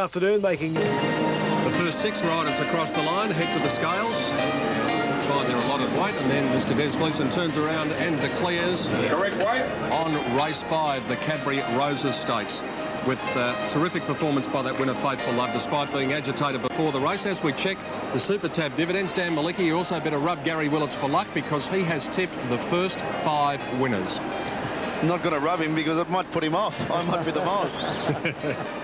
Afternoon, making the first 6 riders across the line head to the scales, find their allotted weight, and then Mr. Des Gleeson turns around and declares correct weight on race 5, the Cadbury Roses Stakes, with terrific performance by that winner, Faithful Love, despite being agitated before the race. As we check the Super Tab dividends, Dan Malicki, you also better rub Gary Willits for luck because he has tipped the first 5 winners. Not going to rub him because it might put him off. I might be the Moz.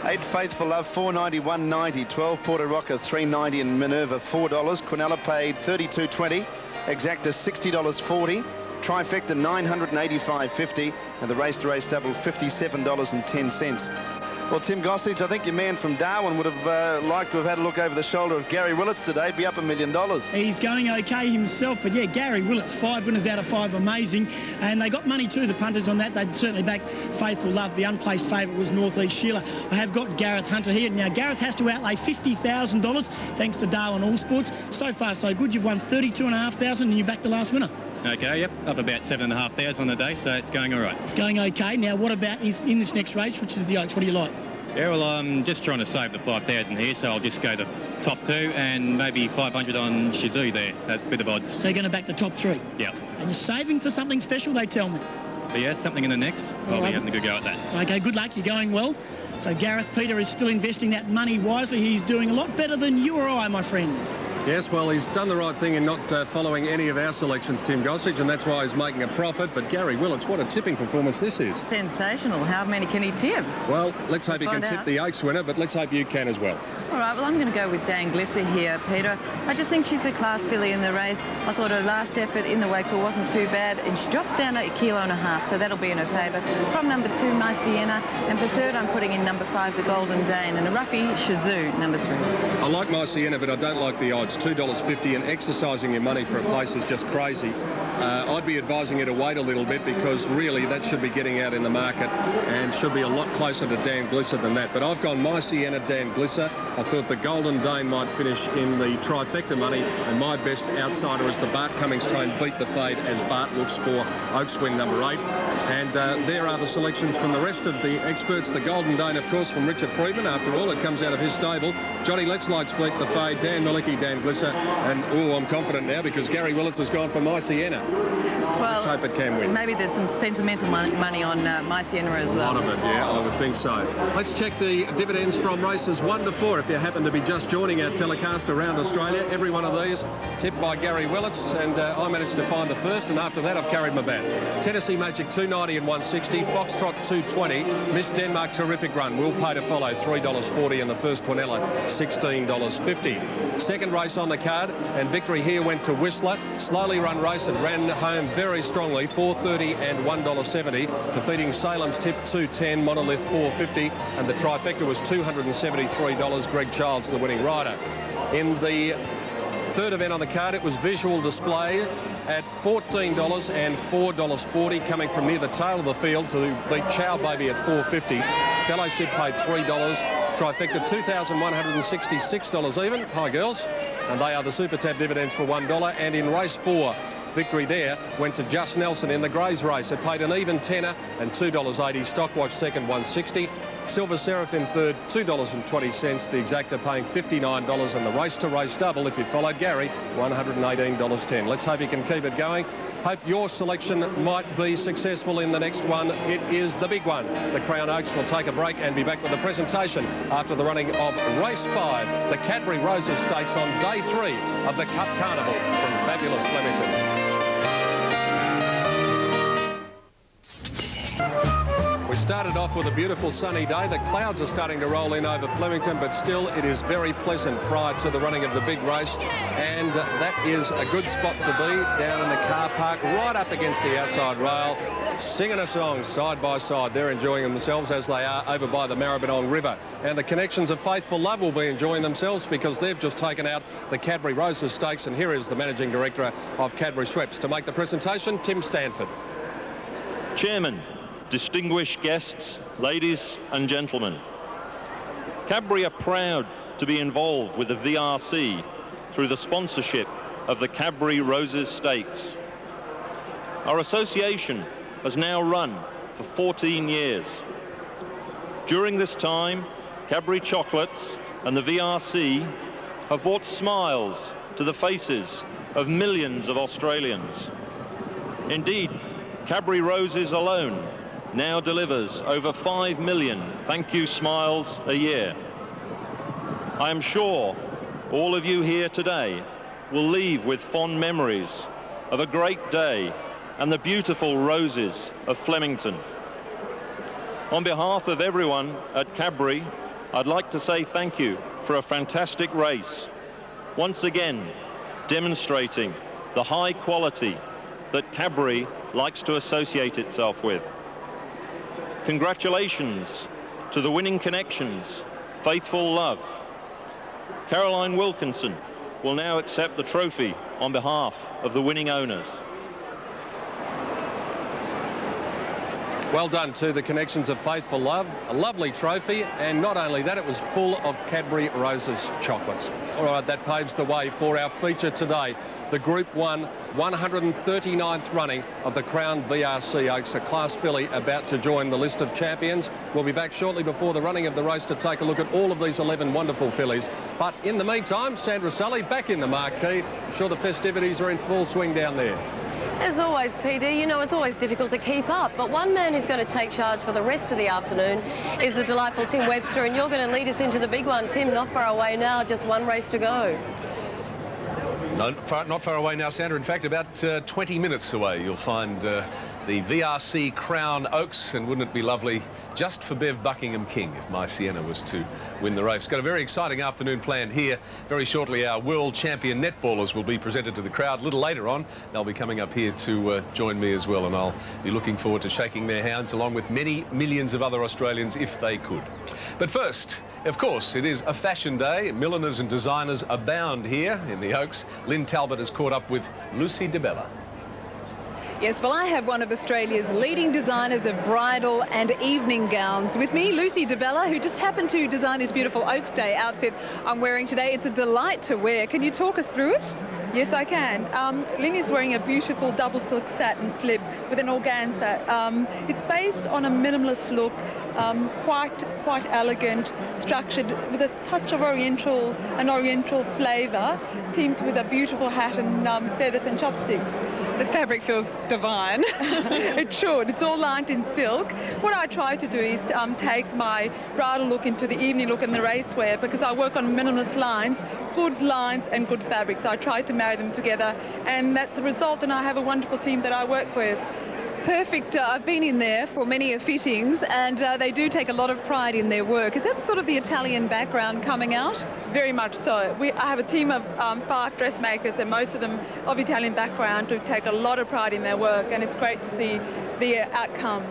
8 Faithful Love, $4.90, $1.90. 12 Porter Rocker, $3.90, and Minerva, $4. Quinella paid $32.20. Exacta, $60.40. Trifecta, $985.50. And the race-to-race double, $57.10. Well, Tim Gossage, I think your man from Darwin would have liked to have had a look over the shoulder of Gary Willits today. Be up $1 million. He's going okay himself, but yeah, Gary Willits, 5 winners out of 5, amazing. And they got money too, the punters on that. They'd certainly back Faithful Love. The unplaced favourite was North East Sheila. I have got Gareth Hunter here. Now, Gareth has to outlay $50,000 thanks to Darwin All Sports. So far, so good. You've won $32,500 and you backed the last winner. Okay, yep, up about 7,500 on the day, so it's going all right. It's going okay. Now, what about in this next race, which is the Oaks? What do you like? Yeah, well, I'm just trying to save the 5,000 here, so I'll just go the top 2 and maybe 500 on Shizou there. That's a bit of odds. So you're going to back the top 3? Yeah. And you're saving for something special, they tell me? But yeah, something in the next. I'll be having a good go at that. Okay, good luck. You're going well. So Gareth Peter is still investing that money wisely. He's doing a lot better than you or I, my friend. Yes, well, he's done the right thing in not following any of our selections, Tim Gossage, and that's why he's making a profit. But Gary Willits, what a tipping performance this is. Sensational. How many can he tip? Well, let's hope he can tip the Oaks winner, but let's hope you can as well. All right, well, I'm going to go with Dan Glisser here, Peter. I just think she's a class filly in the race. I thought her last effort in the Wakefield wasn't too bad, and she drops down to 1.5 kilos, so that'll be in her favour. From number 2, My Sienna, and for 3rd, I'm putting in number 5, the Golden Dane, and a roughie, Shizou, number 3. I like My Sienna, but I don't like the odds. $2.50, and exercising your money for a place is just crazy. I'd be advising her to wait a little bit because really that should be getting out in the market and should be a lot closer to Dan Glisser than that. But I've gone My Sienna, Dan Glisser. I thought the Golden Dane might finish in the trifecta money, and my best outsider is the Bart Cummings train, Beat the Fade, as Bart looks for Oaks win number 8. And there are the selections from the rest of the experts. The Golden Dane, of course, from Richard Friedman. After all, it comes out of his stable. Johnny Let's likes Beat the Fade, Dan Malicki, Dan Glisser, and I'm confident now because Gary Willits has gone for My Sienna. Well, let's hope it can win. Maybe there's some sentimental money on My Sienna as well. A lot of it, yeah, I would think so. Let's check the dividends from races 1 to 4. If you happen to be just joining our telecast around Australia, every one of these tipped by Gary Willits, and I managed to find the first, and after that I've carried my bat. Tennessee Magic, $2.90 and $1.60. Foxtrot, $2.20. Miss Denmark, terrific run. Will pay to follow, $3.40, and the first Quinella, $16.50. Second race on the card, and victory here went to Whistler. Slowly run race and ran home very strongly, $4.30 and $1.70, defeating Salem's Tip, $2.10, Monolith, $4.50, and the trifecta was $273. Greg Childs, the winning rider. In the third event on the card, it was Visual Display at $14 and $4.40, coming from near the tail of the field to beat Chow Baby at $4.50. Fellowship paid $3. Trifecta, $2,166 even. Hi, girls. And they are the Super Tab dividends for $1. And in race 4, victory there went to Just Nelson in the Greys race. It paid an even tenner and $2.80. Stockwatch second, $1.60. Silver Seraphim third, $2.20. The Exacta paying $59, and the race to race double, if you followed Gary, $118.10. Let's hope you can keep it going. Hope your selection might be successful in the next one. It is the big one. The Crown Oaks will take a break and be back with the presentation after the running of race 5, the Cadbury Roses Stakes on day 3 of the Cup Carnival from fabulous Flemington. We started off with a beautiful sunny day. The clouds are starting to roll in over Flemington, but still it is very pleasant prior to the running of the big race, and that is a good spot to be, down in the car park right up against the outside rail, singing a song side by side. They're enjoying themselves as they are over by the Maribyrnong River, and the connections of Faithful Love will be enjoying themselves because they've just taken out the Cadbury Roses Stakes, and here is the Managing Director of Cadbury Schweppes to make the presentation, Tim Stanford. Chairman, distinguished guests, ladies and gentlemen, Cadbury are proud to be involved with the VRC through the sponsorship of the Cadbury Roses Stakes. Our association has now run for 14 years. During this time, Cadbury Chocolates and the VRC have brought smiles to the faces of millions of Australians. Indeed, Cadbury Roses alone now delivers over 5 million thank you smiles a year. I am sure all of you here today will leave with fond memories of a great day and the beautiful roses of Flemington. On behalf of everyone at Cadbury, I'd like to say thank you for a fantastic race, once again demonstrating the high quality that Cadbury likes to associate itself with. Congratulations to the winning connections, Faithful Love. Caroline Wilkinson will now accept the trophy on behalf of the winning owners. Well done to the connections of Faithful Love. A lovely trophy, and not only that, it was full of Cadbury Roses chocolates. All right, that paves the way for our feature today, the Group 1 139th running of the Crown VRC Oaks, a class filly about to join the list of champions. We'll be back shortly before the running of the race to take a look at all of these 11 wonderful fillies. But in the meantime, Sandra Sully back in the marquee. I'm sure the festivities are in full swing down there. As always, Peter, you know it's always difficult to keep up, but one man who's going to take charge for the rest of the afternoon is the delightful Tim Webster, and you're going to lead us into the big one. Tim, not far away now, just one race to go. No, not far away now, Sandra. In fact, about 20 minutes away, you'll find the VRC Crown Oaks, and wouldn't it be lovely just for Bev Buckingham King if My Sienna was to win the race. Got a very exciting afternoon planned here. Very shortly, our world champion netballers will be presented to the crowd. A little later on, they'll be coming up here to join me as well, and I'll be looking forward to shaking their hands along with many millions of other Australians if they could. But first, of course, it is a fashion day. Milliners and designers abound here in the Oaks. Lynn Talbot has caught up with Lucy DeBella. Yes, well, I have one of Australia's leading designers of bridal and evening gowns with me, Lucy DeBella, who just happened to design this beautiful Oaks Day outfit I'm wearing today. It's a delight to wear. Can you talk us through it? Yes, I can. Lynn is wearing a beautiful double silk satin slip with an organza. It's based on a minimalist look, quite elegant, structured with a touch of an oriental flavour, teamed with a beautiful hat and feathers and chopsticks. The fabric feels divine. It should. It's all lined in silk. What I try to do is take my bridal look into the evening look and the racewear, because I work on minimalist lines and good fabrics. So I try to marry them together, and that's the result, and I have a wonderful team that I work with. Perfect. I've been in there for many of fittings, and they do take a lot of pride in their work. Is that sort of the Italian background coming out? Very much so. I have a team of 5 dressmakers, and most of them of Italian background who take a lot of pride in their work, and it's great to see the outcome.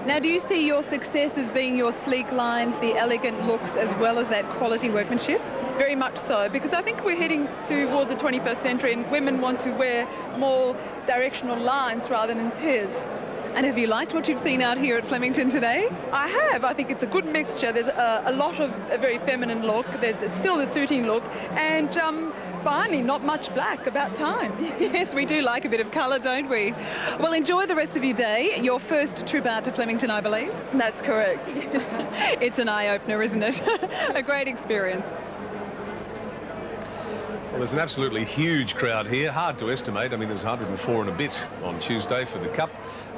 Now, do you see your success as being your sleek lines, the elegant looks, as well as that quality workmanship? Very much so, because I think we're heading towards the 21st century, and women want to wear more directional lines rather than tiers. And have you liked what you've seen out here at Flemington today? I have. I think it's a good mixture. There's a lot of a very feminine look. There's still the suiting look, and finally, not much black. About time. Yes, we do like a bit of colour, don't we? Well, enjoy the rest of your day. Your first trip out to Flemington, I believe. That's correct. Yes. It's an eye-opener, isn't it? A great experience. Well, there's an absolutely huge crowd here. Hard to estimate. I mean, there's 104 and a bit on Tuesday for the Cup.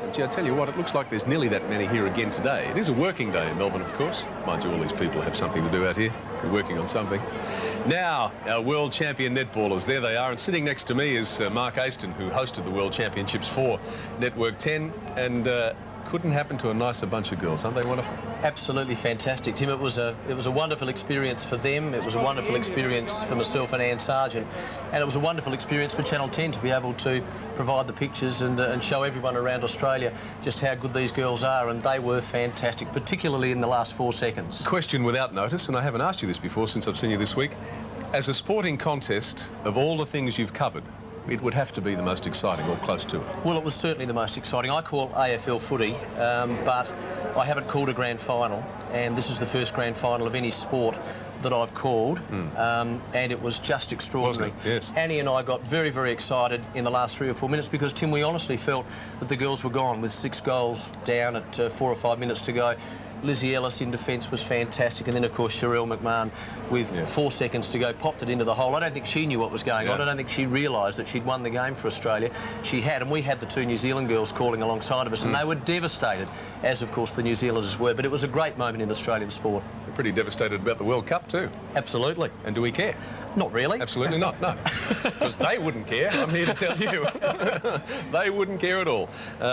And gee, I tell you what, it looks like there's nearly that many here again today. It is a working day in Melbourne, of course. Mind you, all these people have something to do out here. They're working on something. Now, our world champion netballers, there they are. And sitting next to me is Mark Aston, who hosted the World Championships for Network 10. And couldn't happen to a nicer bunch of girls. Aren't they wonderful? Absolutely fantastic, Tim. It was a wonderful experience for them. It was a wonderful experience for myself and Anne Sargent, and it was a wonderful experience for Channel 10 to be able to provide the pictures and show everyone around Australia just how good these girls are, and they were fantastic, particularly in the last 4 seconds. Question without notice, and I haven't asked you this before since I've seen you this week. As a sporting contest, of all the things you've covered, it would have to be the most exciting, or close to it. Well, it was certainly the most exciting. I call AFL footy, but I haven't called a grand final, and this is the first grand final of any sport that I've called, and it was just extraordinary. Wasn't it? Yes. Annie and I got very, very excited in the last 3 or 4 minutes because, Tim, we honestly felt that the girls were gone with 6 goals down at 4 or 5 minutes to go. Lizzie Ellis in defence was fantastic, and then of course Sherelle McMahon with 4 seconds to go popped it into the hole. I don't think she knew what was going on. I don't think she realised that she'd won the game for Australia. She had, and we had the 2 New Zealand girls calling alongside of us, and they were devastated, as of course the New Zealanders were. But it was a great moment in Australian sport. We're pretty devastated about the World Cup too. Absolutely. And do we care? Not really. Absolutely not, no. Because they wouldn't care, I'm here to tell you. They wouldn't care at all.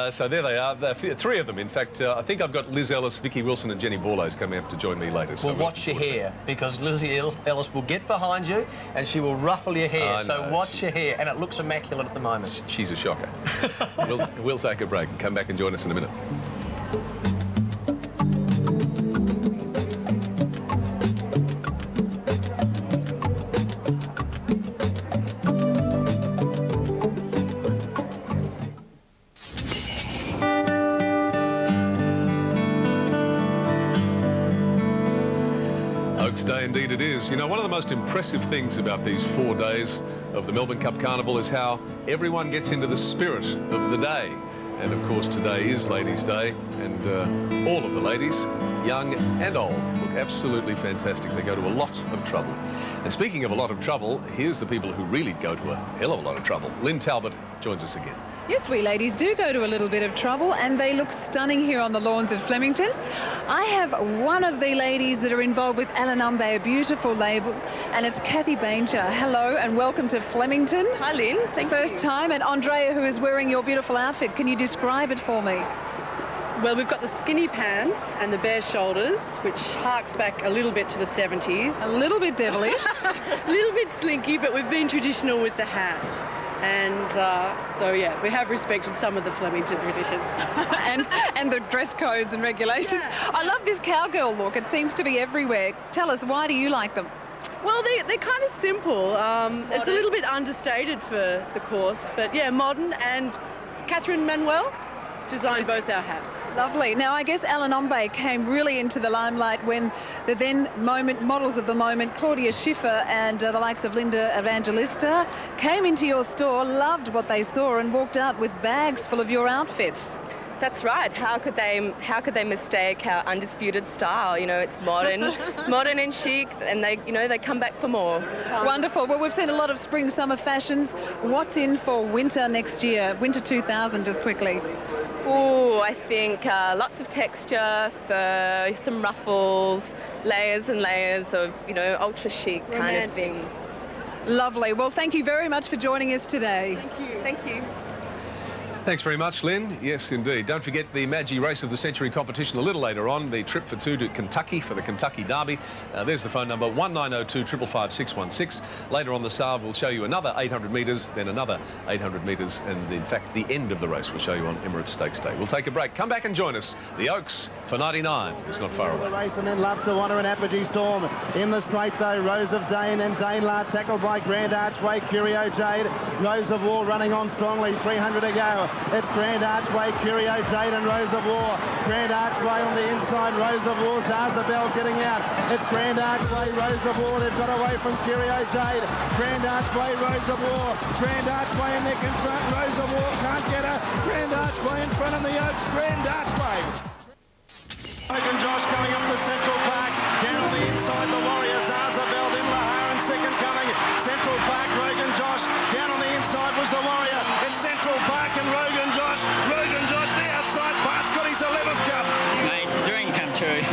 So there they are, 3 of them. In fact, I think I've got Liz Ellis, Vicky Wilson and Jenny Borlase coming up to join me later. So well, watch your hair, because Lizzie Ellis will get behind you and she will ruffle your hair. So watch your hair, and it looks immaculate at the moment. She's a shocker. We'll take a break and come back and join us in a minute. Day indeed it is. You know, one of the most impressive things about these 4 days of the Melbourne Cup Carnival is how everyone gets into the spirit of the day. And of course today is Ladies' Day, and all of the ladies, young and old, look absolutely fantastic. They go to a lot of trouble. And speaking of a lot of trouble, here's the people who really go to a hell of a lot of trouble. Lynn Talbot joins us again. Yes, we ladies do go to a little bit of trouble, and they look stunning here on the lawns at Flemington. I have one of the ladies that are involved with Alanumbe, a beautiful label, and it's Kathy Banger. Hello and welcome to Flemington. Hi, Lynn. Thank you. First time, and Andrea, who is wearing your beautiful outfit. Can you describe it for me? Well, we've got the skinny pants and the bare shoulders, which harks back a little bit to the 70s. A little bit devilish. A little bit slinky, but we've been traditional with the hat. And so, yeah, we have respected some of the Flemington traditions. and the dress codes and regulations. Yeah. I love this cowgirl look. It seems to be everywhere. Tell us, why do you like them? Well, they're kind of simple. It's a little bit understated for the course, but yeah, modern. And Catherine Manuel designed both our hats. Lovely. Now, I guess Alanumbe came really into the limelight when the then models of the moment, Claudia Schiffer and the likes of Linda Evangelista, came into your store, loved what they saw, and walked out with bags full of your outfits. That's right. How could they mistake our undisputed style? You know, it's modern, modern and chic, and they come back for more. Wonderful. Well, we've seen a lot of spring, summer fashions. What's in for winter next year? Winter 2000, just quickly. Oh, I think lots of texture, fur, some ruffles, layers and layers of, ultra chic kind of thing. Lovely. Well, thank you very much for joining us today. Thank you. Thank you. Thanks very much, Lynn. Yes, indeed. Don't forget the Maggie Race of the Century competition a little later on, the trip for 2 to Kentucky for the Kentucky Derby. There's the phone number, 1902 555 616. Later on this hour, we'll show you another 800 metres, then another 800 metres, and in fact, the end of the race we'll show you on Emirates Stakes Day. We'll take a break. Come back and join us. The Oaks for 99 is not far away. The race, and then Love to Water and Apogee Storm. In the straight, though, Rose of Dane and Danelard tackled by Grand Archway, Curio Jade. Rose of War running on strongly, 300 to go. It's Grand Archway, Curio Jade and Rose of War. Grand Archway on the inside, Rose of War, Zarzabel getting out. It's Grand Archway, Rose of War. They've got away from Curio Jade. Grand Archway, Rose of War. Grand Archway and Nick in front. Rose of War can't get her. Grand Archway in front of the Oaks. Grand Archway. Rogan Josh coming up the Central Park. Down on the inside, the Warrior, Zarzabel, then Lahar in second coming. Central Park, Rogan Josh. Down on the inside was the Warrior. It's Central Park and Rogan Josh. Rogan Josh, the outside part's got his 11th cup. Mate, it's a dream come true.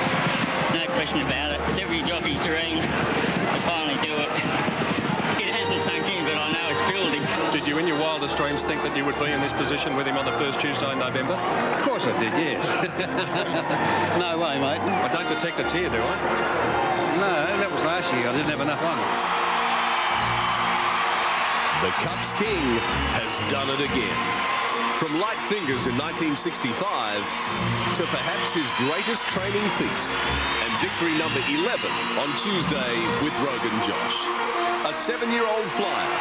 There's no question about it. It's every jockey's dream to finally do it. It hasn't sunk in, but I know it's building. Did you in your wildest dreams think that you would be in this position with him on the first Tuesday in November? Of course I did, yes. No way, mate. I don't detect a tear, do I? No, that was last year. I didn't have enough on. The Cup's King has done it again. From light fingers in 1965 to perhaps his greatest training feat, and victory number 11 on Tuesday with Rogan Josh. A 7-year-old flyer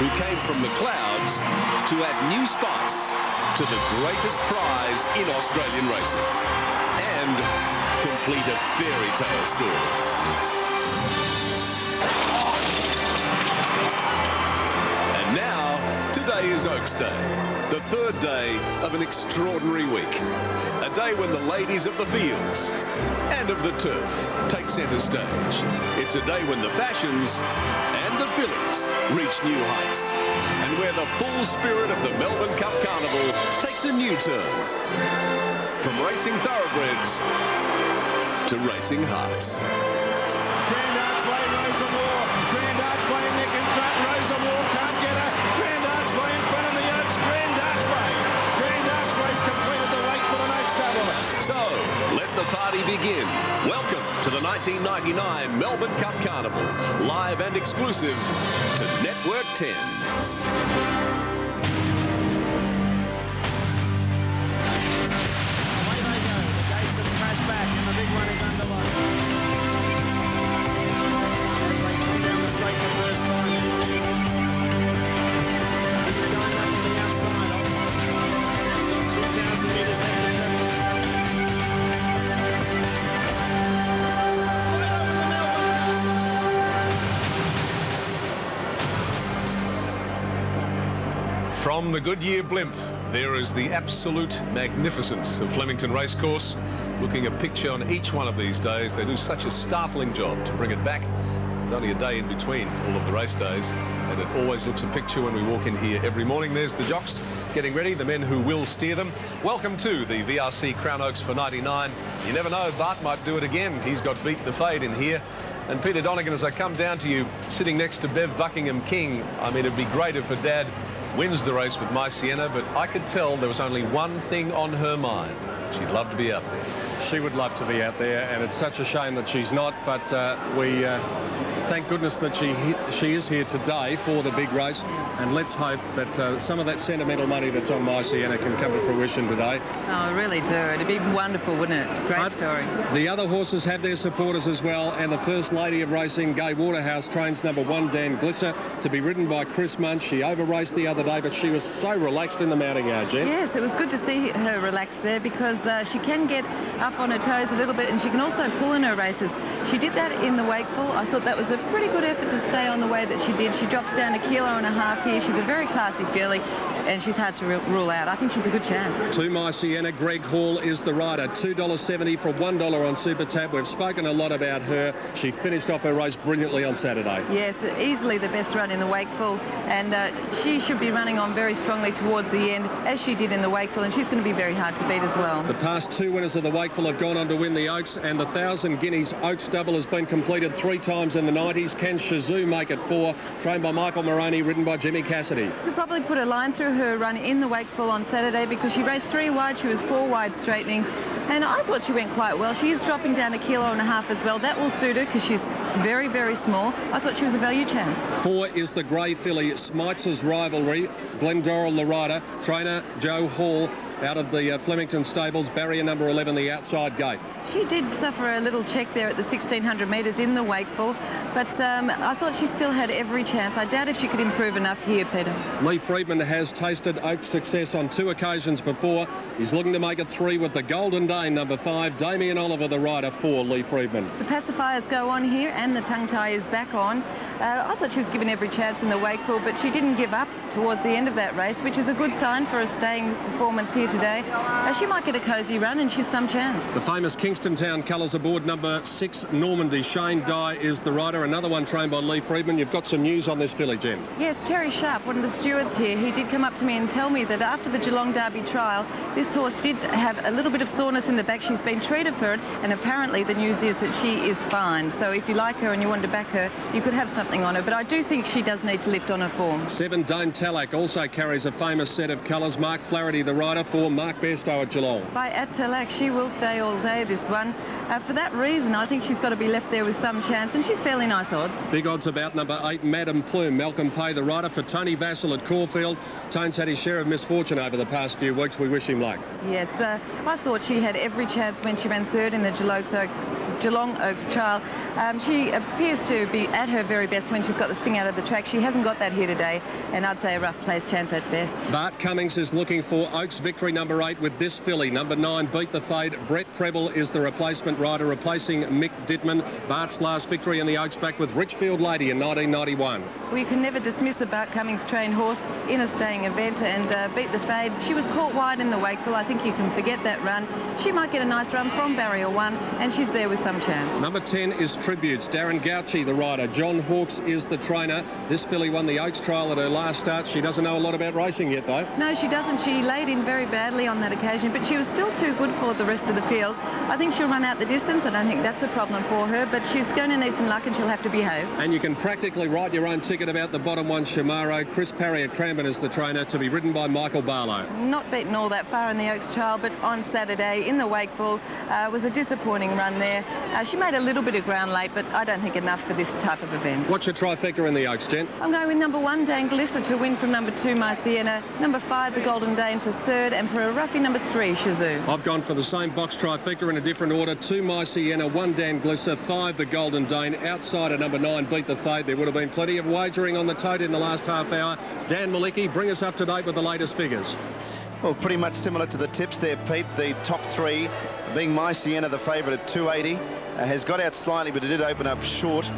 who came from the clouds to add new spice to the greatest prize in Australian racing and complete a fairy tale story. And now, today is Oaks Day. the third day of an extraordinary week. A day when the ladies of the fields and of the turf take centre stage. It's a day when the fashions and the fillies reach new heights, and where the full spirit of the Melbourne Cup Carnival takes a new turn. From racing thoroughbreds to racing hearts. Grand Archway, Rosa War. Grand Archway, Nick in front. Rosa War can't get her. Grand Archway in front of the Oaks. Grand Archway. Grand Archway's completed the Wakefield and Oaks double. So, let the party begin. Welcome to the 1999 Melbourne Cup Carnival, live and exclusive to Network 10. Back and the big one is underway. As they come down the straight the first time. He's going up on the outside. Got 2,000 metres left to travel. It's a fight over the Melbourne Cup. From the Goodyear blimp, there is the absolute magnificence of Flemington Racecourse. Looking a picture on each one of these days, they do such a startling job to bring it back. There's only a day in between all of the race days, and it always looks a picture when we walk in here every morning. There's the jocks getting ready, the men who will steer them. Welcome to the VRC Crown Oaks for 99. You never know, Bart might do it again. He's got Beat the Fade in here. And Peter Donegan, as I come down to you, sitting next to Bev Buckingham King, I mean, it'd be great if her dad wins the race with My Sienna, but I could tell there was only one thing on her mind. She'd love to be up there. She would love to be out there, and it's such a shame that she's not, but we thank goodness that she is here today for the big race, and let's hope that some of that sentimental money that's on My Sienna can come to fruition today. Oh, I really do. It'd be wonderful, wouldn't it? Great story. The other horses have their supporters as well, and the First Lady of Racing, Gay Waterhouse, trains number 1, Dan Glisser, to be ridden by Chris Munch. She over-raced the other day, but she was so relaxed in the mounting yard, Jen. Yes, it was good to see her relaxed there, because she can get up on her toes a little bit, and she can also pull in her races. She did that in the Wakeful. I thought that was a pretty good effort to stay on the way that she did. She drops down 1.5 kilos here. She's a very classy filly, and she's hard to rule out. I think she's a good chance. To My Sienna, Greg Hall is the rider. $2.70 for $1 on Super Tab. We've spoken a lot about her. She finished off her race brilliantly on Saturday. Yes, easily the best run in the Wakeful, and she should be running on very strongly towards the end, as she did in the Wakeful, and she's going to be very hard to beat as well. The past 2 winners of the Wakeful have gone on to win the Oaks, and the 1,000 guineas Oaks double has been completed 3 times in the 90s. Can Shazoo make it 4? Trained by Michael Moroney, ridden by Jimmy Cassidy. Could probably put a line through her run in the Wakeful on Saturday, because she raced 3 wide, she was 4 wide straightening, and I thought she went quite well. She is dropping down 1.5 kilos as well. That will suit her because she's very, very small. I thought she was a value chance. 4 is the grey filly, Smites' Rivalry, Glendoril the rider, trainer Joe Hall out of the Flemington stables, barrier number 11, the outside gate. She did suffer a little check there at the 1,600 metres in the Wakeful, but I thought she still had every chance. I doubt if she could improve enough here, Peter. Lee Friedman has tasted Oaks success on 2 occasions before. He's looking to make it 3 with the Golden Dane, number 5, Damien Oliver, the rider for Lee Friedman. The pacifiers go on here, and the tongue tie is back on. I thought she was given every chance in the Wakeful, but she didn't give up towards the end of that race, which is a good sign for a staying performance here today. She might get a cosy run, and she's some chance. The famous Kingston Town colours aboard, number 6, Normandy. Shane Dye is the rider, another one trained by Lee Friedman. You've got some news on this filly, Jen. Yes, Terry Sharp, one of the stewards here, he did come up to me and tell me that after the Geelong Derby trial, this horse did have a little bit of soreness in the back. She's been treated for it, and apparently the news is that she is fine. So if you like her and you want to back her, you could have something on her, but I do think she does need to lift on her form. 7, Dame Tallack, also carries a famous set of colours. Mark Flaherty, the rider for Mark Bairstow at Geelong. By At Tallack, she will stay all day, this one. For that reason, I think she's got to be left there with some chance, and she's fairly nice odds. Big odds about number 8, Madam Plume. Malcolm Pay, the rider for Tony Vassell at Caulfield. Tone's had his share of misfortune over the past few weeks. We wish him luck. Yes, I thought she had every chance when she ran 3rd in the Geelong Oaks trial. She appears to be at her very best when she's got the sting out of the track. She hasn't got that here today, and I'd say a rough place chance at best. Bart Cummings is looking for Oaks victory number 8 with this filly. Number 9, Beat the Fade. Brett Preble is the replacement rider, replacing Mick Dittman. Bart's last victory in the Oaks Oaks back with Richfield Lady in 1991. We can never dismiss a Bart Cummings trained horse in a staying event and Beat the Fade. She was caught wide in the Wakeful. I think you can forget that run. She might get a nice run from Barrier 1 and she's there with some chance. Number 10 is Tributes. Darren Gauci, the rider. John Hawkes is the trainer. This filly won the Oaks trial at her last start. She doesn't know a lot about racing yet, though. No, she doesn't. She laid in very badly on that occasion, but she was still too good for the rest of the field. I think she'll run out the distance. I don't think that's a problem for her, but she's going to need some luck and she'll have to behave. And you can practically write your own ticket about the bottom one, Shamaro. Chris Parry at Cranbourne is the trainer, to be ridden by Michael Barlow. Not beaten all that far in the Oaks trial, but on Saturday in the Wakeful was a disappointing run there. She made a little bit of ground late, but I don't think enough for this type of event. What's your trifecta in the Oaks, Jen? I'm going with number 1, Dan Glisser, to win from number 2, My Sienna, number 5, the Golden Dane for 3rd, and for a roughie, number 3, Shazoo. I've gone for the same box trifecta in a different order. 2, My Sienna, 1, Dan Glisser, 5, the Golden Dane. Outside of number 9, Beat the Fade. There would have been plenty of wagering on the tote in the last half hour. Dan Malicki, bring us up to date with the latest figures. Well, pretty much similar to the tips there, Pete. The top 3 being My Sienna, the favourite at 280. Has got out slightly, but it did open up short.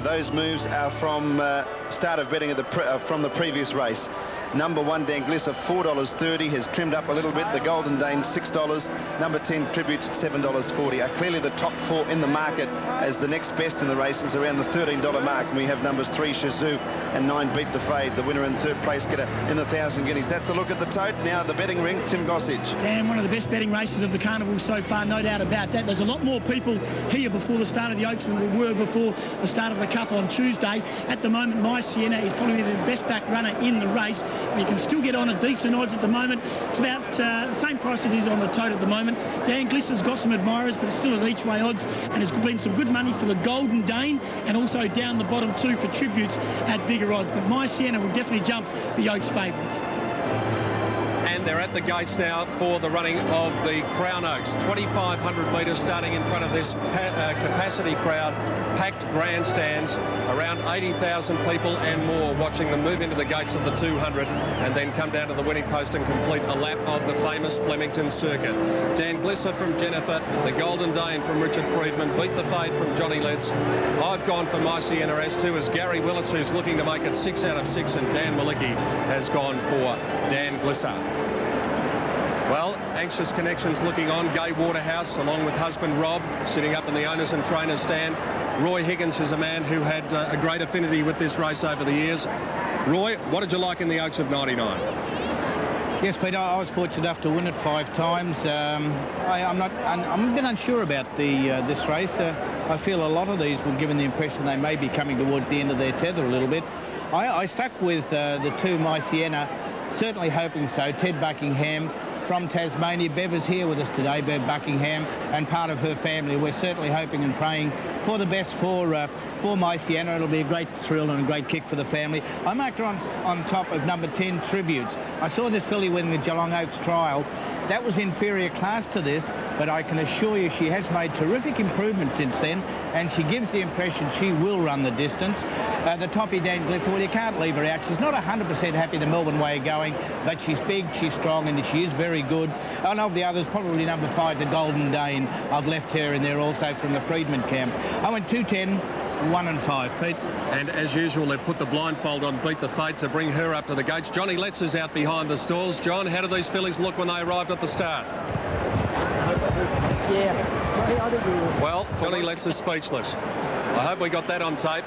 Those moves are from start of betting from the previous race. Number 1, Dan Glisser, $4.30, has trimmed up a little bit. The Golden Dane, $6. Number 10, Tributes at $7.40. Clearly the top 4 in the market, as the next best in the race is around the $13 mark. And we have numbers 3, Shazoo, and 9, Beat the Fade. The winner and 3rd place getter in the 1,000 guineas. That's the look at the tote. Now the betting ring, Tim Gossage. Dan, one of the best betting races of the carnival so far, no doubt about that. There's a lot more people here before the start of the Oaks than there were before the start of the Cup on Tuesday. At the moment, My Sienna is probably the best back runner in the race. You can still get on at decent odds at the moment. It's about the same price it is on the tote at the moment. Dan Glisser's got some admirers, but it's still at each way odds, and there's been some good money for the Golden Dane, and also down the bottom 2 for Tributes at bigger odds. But My Sienna will definitely jump the Oaks favourite. And they're at the gates now for the running of the Crown Oaks. 2,500 metres starting in front of this capacity crowd, packed grandstands, around 80,000 people and more watching them move into the gates of the 200 and then come down to the winning post and complete a lap of the famous Flemington circuit. Dan Glisser from Jennifer, the Golden Dane from Richard Friedman, Beat the Fade from Johnny Letts. I've gone for My Sienna, as too as Gary Willits, who's looking to make it 6 out of 6, and Dan Malicki has gone for Dan Glisser. Well, anxious connections looking on. Gay Waterhouse, along with husband Rob, sitting up in the owners and trainers stand. Roy Higgins is a man who had a great affinity with this race over the years. Roy, what did you like in the Oaks of 99? Yes, Peter, I was fortunate enough to win it 5 times. I'm a bit unsure about this race. I feel a lot of these were given the impression they may be coming towards the end of their tether a little bit. I stuck with the 2, My Sienna, certainly hoping so. Ted Buckingham from Tasmania. Bev is here with us today, Bev Buckingham, and part of her family. We're certainly hoping and praying for the best for My Sienna. It'll be a great thrill and a great kick for the family. I marked her on top of number 10, Tributes. I saw this filly winning the Geelong Oaks trial. That was inferior class to this, but I can assure you she has made terrific improvements since then, and she gives the impression she will run the distance. The toppy, Dan Glisser, well, you can't leave her out. She's not 100% happy the Melbourne way of going, but she's big, she's strong, and she is very good. And of the others, probably number 5, the Golden Dane. I've left her in there also from the Friedman camp. I went 210, 1 and 5, Pete. And as usual, they've put the blindfold on Beat the Fade to bring her up to the gates. Johnny Letts is out behind the stalls. John, how did these fillies look when they arrived at the start? Well, Johnny Letts is speechless. I hope we got that on tape.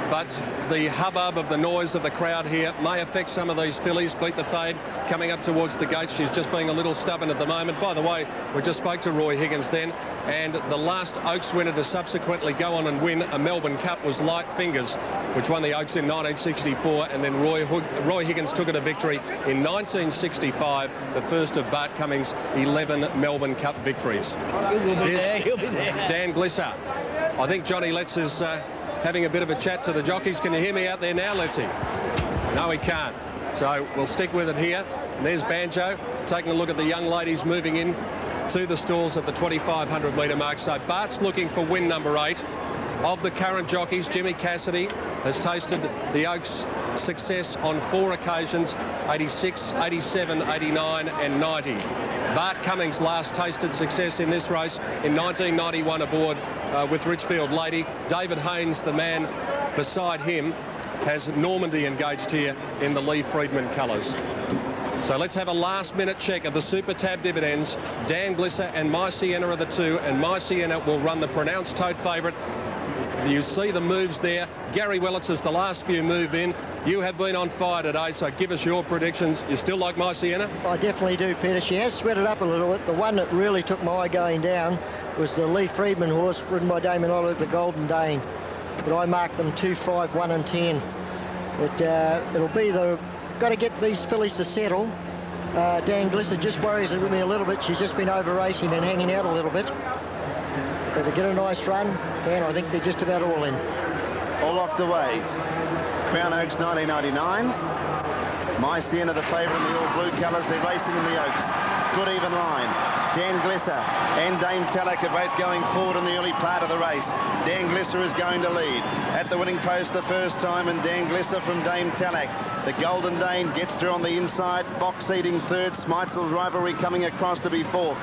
But the hubbub of the noise of the crowd here may affect some of these fillies. Beat the Fade coming up towards the gates. She's just being a little stubborn at the moment. By the way, we just spoke to Roy Higgins then, and the last Oaks winner to subsequently go on and win a Melbourne Cup was Light Fingers, which won the Oaks in 1964, and then Roy Higgins took it to victory in 1965, the first of Bart Cummings' 11 Melbourne Cup victories. He'll be there. Dan Glisser. I think Johnny Letts is having a bit of a chat to the jockeys. Can you hear me out there now, Lettsy? No, he can't. So we'll stick with it here. And there's Banjo taking a look at the young ladies moving in to the stalls at the 2,500 metre mark. So Bart's looking for win number 8. Of the current jockeys, Jimmy Cassidy has tasted the Oaks success on 4 occasions, 86, 87, 89 and 90. Bart Cummings last tasted success in this race in 1991 aboard with Richfield Lady. David Haynes, the man beside him, has Normandy engaged here in the Lee Freedman colours. So let's have a last-minute check of the Super Tab dividends. Dan Glisser and My Sienna are the two, and My Sienna will run the pronounced tote favourite. You see the moves there. Gary Willits is the last few move in. You have been on fire today, so give us your predictions. You still like My Sienna? I definitely do, Peter. She has sweated up a little bit. The one that really took my eye going down was the Lee Freedman horse ridden by Damon Oliver, the Golden Dane. But I marked them 2, 5, 1 and 10. It'll be the... Got to get these fillies to settle. Dan Glisser just worries with me a little bit. She's just been over racing and hanging out a little bit. But to get a nice run, Dan, I think they're just about all in. All locked away. Crown Oaks 1999. My Sienna the favourite in the all blue colours. They're racing in the Oaks. Good even line. Dan Glisser and Dame Tallack are both going forward in the early part of the race. Dan Glisser is going to lead. At the winning post the first time, and Dan Glisser from Dame Tallack. The Golden Dane gets through on the inside. Box eating third. Smitesville's Rivalry coming across to be fourth.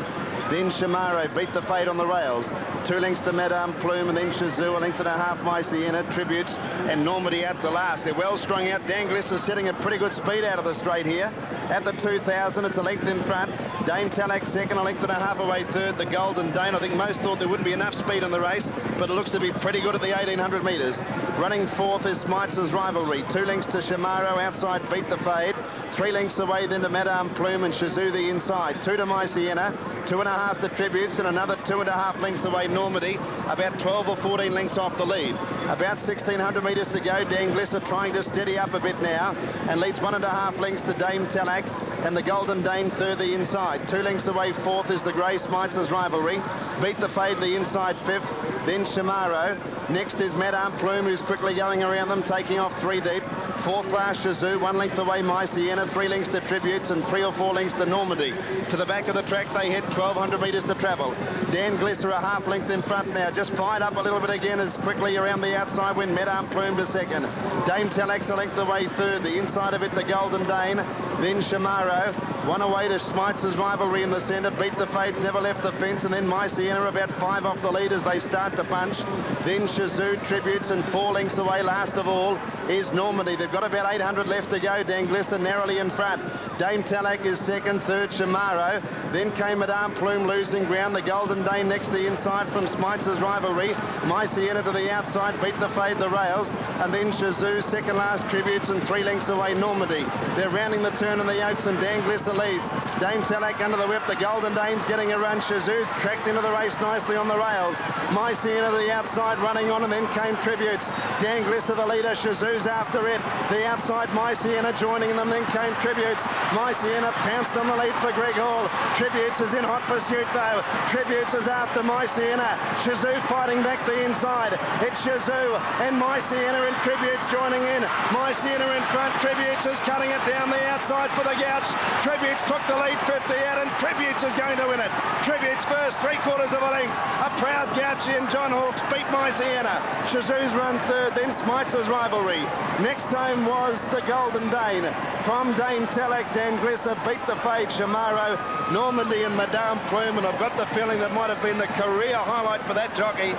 Then Shamaro beat the fade on the rails. 2 lengths to Madame Plume, and then Shazoo, a length and a half My Sienna, Tributes, and Normandy out to last. They're well strung out. Dan Glisser setting a pretty good speed out of the straight here. At the 2,000, it's a length in front. Dame Tallack second, a length and a half away third. The Golden Dane, I think most thought there wouldn't be enough speed in the race, but it looks to be pretty good at the 1,800 metres. Running fourth is Smitesville's Rivalry. 2 lengths to Shamaro, outside beat the fade. 3 lengths away then to Madame Plume and Shazoo the inside. 2 to My Sienna, 2.5 to Tributes, and another 2.5 lengths away Normandy, about 12 or 14 lengths off the lead. About 1,600 metres to go. Dan Glisser trying to steady up a bit now and leads 1.5 lengths to Dame Tallack, and the Golden Dane third the inside. 2 lengths away fourth is the Grey Smitesville's Rivalry. Beat the fade the inside fifth, then Shamaro. Next is Madame Plume, who's quickly going around them, taking off 3 deep. Fourth last Shazoo, 1 length away My Sienna, 3 lengths to Tributes, and 3 or 4 lengths to Normandy. To the back of the track they head, 1,200 metres to travel. Dan Glisser a half length in front now, just fired up a little bit again as quickly around the outside when Madame Plume to second. Dame Tallack's a length away third, the inside of it the Golden Dane, then Shamaro. 1 away to Smitesville's Rivalry in the centre, beat the fades, never left the fence, and then My Sienna about 5 off the lead as they start to punch. Then Shazoo, Tributes, and 4 lengths away last of all is Normandy. They've got about 800 left to go. Dan Glisser narrowly in front. Dame Tallack is second, third Shamaro. Then came Madame Plume losing ground. The Golden Dane next to the inside from Smitesville's Rivalry. My Sienna to the outside, beat the fade the rails, and then Shazoo second last Tributes, and 3 lengths away Normandy. They're rounding the turn in the Oaks, and Dan Glisser leads. Dame Tallack under the whip. The Golden Dane's getting a run. Shazoo's tracked into the race nicely on the rails. My Sienna to the outside running on, and then came Tributes. Dan Glisser the leader. Shazoo's after it. The outside My Sienna joining them, then came Tributes. My Sienna pounced on the lead for Greg Hall. Tributes is in hot pursuit though. Tributes is after My Sienna. Shazoo fighting back the inside. It's Shazoo and My Sienna and Tributes joining in. My Sienna in front. Tributes is cutting it down the outside for the gouch. Tributes took the lead 50 out, and Tributes is going to win it. Tributes first, 3/4 of a length. A proud gouch in. John Hawkes beat My Sienna. Shazoo's run third, then Smitesville's Rivalry. Next time was the Golden Dane. From Dame Tallack, Dan Glisser beat the fade Shamaro, Normandy and Madame Plume, and I've got the feeling that might have been the career highlight for that jockey.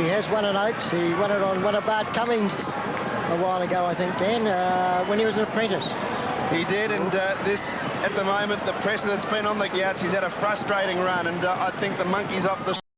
He has won an Oaks. He won it on one of Bart Cummings a while ago, I think, Dan, when he was an apprentice. He did, and this, at the moment, the pressure that's been on the gouch, he's had a frustrating run, and I think the monkey's off the